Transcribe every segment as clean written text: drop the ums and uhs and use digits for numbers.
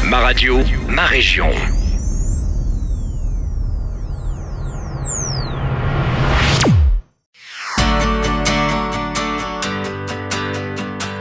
Ma radio, ma région.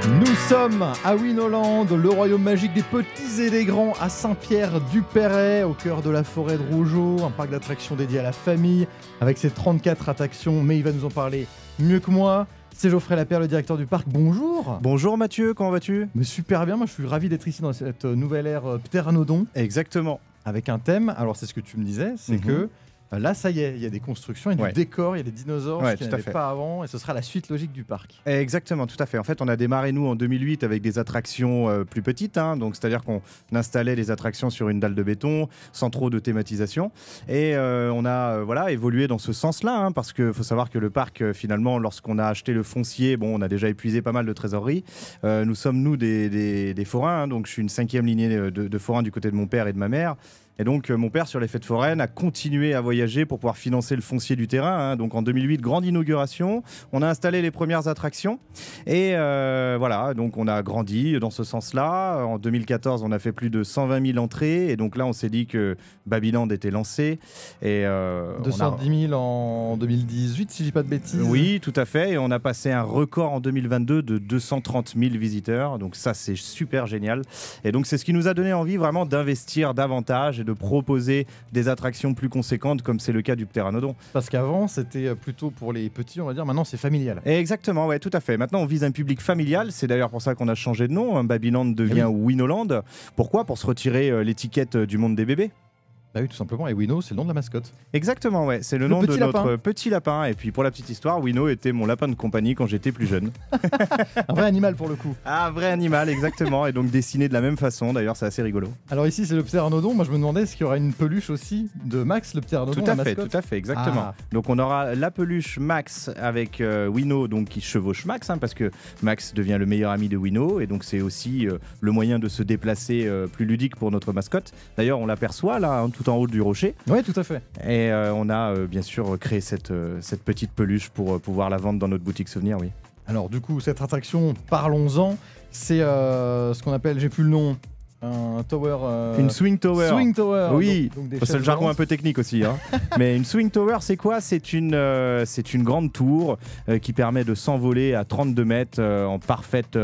Nous sommes à Winoland, le royaume magique des petits et des grands, à Saint-Pierre-du-Perret, au cœur de la forêt de Rougeot, un parc d'attractions dédié à la famille, avec ses 34 attractions, mais il va nous en parler mieux que moi. C'est Geoffrey Lapierre, le directeur du parc. Bonjour. Bonjour Mathieu, comment vas-tu? Mais super bien, moi je suis ravi d'être ici dans cette nouvelle ère Pteranodon. Exactement. Avec un thème, alors c'est ce que tu me disais, c'est que là ça y est, il y a des constructions, il y a du décor, il y a des dinosaures, ce qu'il n'y avait pas avant, et ce sera la suite logique du parc. Exactement, tout à fait. En fait, on a démarré nous en 2008 avec des attractions plus petites, donc c'est-à-dire qu'on installait des attractions sur une dalle de béton, sans trop de thématisation, et on a évolué dans ce sens-là, parce qu'il faut savoir que le parc, finalement, lorsqu'on a acheté le foncier, on a déjà épuisé pas mal de trésorerie. Nous sommes des forains, donc je suis une 5e lignée de forains du côté de mon père et de ma mère. Et donc mon père, sur les fêtes foraines, a continué à voyager pour pouvoir financer le foncier du terrain. Donc en 2008, grande inauguration, on a installé les premières attractions et voilà, donc on a grandi dans ce sens-là. En 2014, on a fait plus de 120 000 entrées et donc là, on s'est dit que Babyland était lancé. Et 210 000 en 2018, si je dis pas de bêtises. Oui, tout à fait. Et on a passé un record en 2022 de 230 000 visiteurs. Donc ça, c'est super génial. Et donc c'est ce qui nous a donné envie vraiment d'investir davantage de proposer des attractions plus conséquentes comme c'est le cas du Pteranodon. Parce qu'avant c'était plutôt pour les petits, on va dire, maintenant c'est familial. Exactement, ouais, tout à fait. Maintenant on vise un public familial, c'est d'ailleurs pour ça qu'on a changé de nom, Babyland devient Winoland. Pourquoi? Pour se retirer l'étiquette du monde des bébés. Bah oui, tout simplement, et Wino, c'est le nom de la mascotte. Exactement, ouais, c'est le nom de notre petit lapin. Et puis pour la petite histoire, Wino était mon lapin de compagnie quand j'étais plus jeune. Un vrai animal pour le coup. Ah, un vrai animal, exactement, et donc dessiné de la même façon, d'ailleurs c'est assez rigolo. Alors ici c'est le Pteranodon, moi je me demandais est-ce qu'il y aura une peluche aussi de Max, le Pteranodon, tout à fait, exactement. Donc on aura la peluche Max avec Wino, donc qui chevauche Max, parce que Max devient le meilleur ami de Wino, et donc c'est aussi le moyen de se déplacer plus ludique pour notre mascotte. D'ailleurs on l'aperçoit là, tout en haut du rocher. Oui, tout à fait. Et on a bien sûr créé cette petite peluche pour pouvoir la vendre dans notre boutique souvenir, oui. Alors du coup, cette attraction, parlons-en, c'est ce qu'on appelle, j'ai plus le nom, un tower... Une swing tower. Swing tower. Oui, c'est le jargon un peu technique aussi. Mais une swing tower, c'est quoi? C'est une grande tour qui permet de s'envoler à 32 mètres en parfaite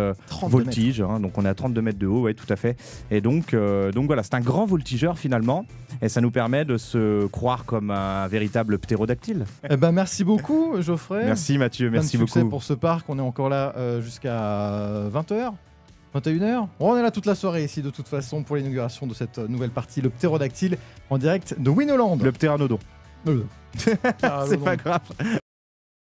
voltige. Donc on est à 32 mètres de haut, ouais, tout à fait. Et donc voilà, c'est un grand voltigeur finalement. Et ça nous permet de se croire comme un véritable ptérodactyle. Eh ben, merci beaucoup, Geoffrey. Merci Mathieu, merci beaucoup. Succès pour ce parc, on est encore là jusqu'à 20h. 21h. On est là toute la soirée ici de toute façon pour l'inauguration de cette nouvelle partie, le ptérodactyle, en direct de Winoland. Le Pteranodon. C'est pas grave.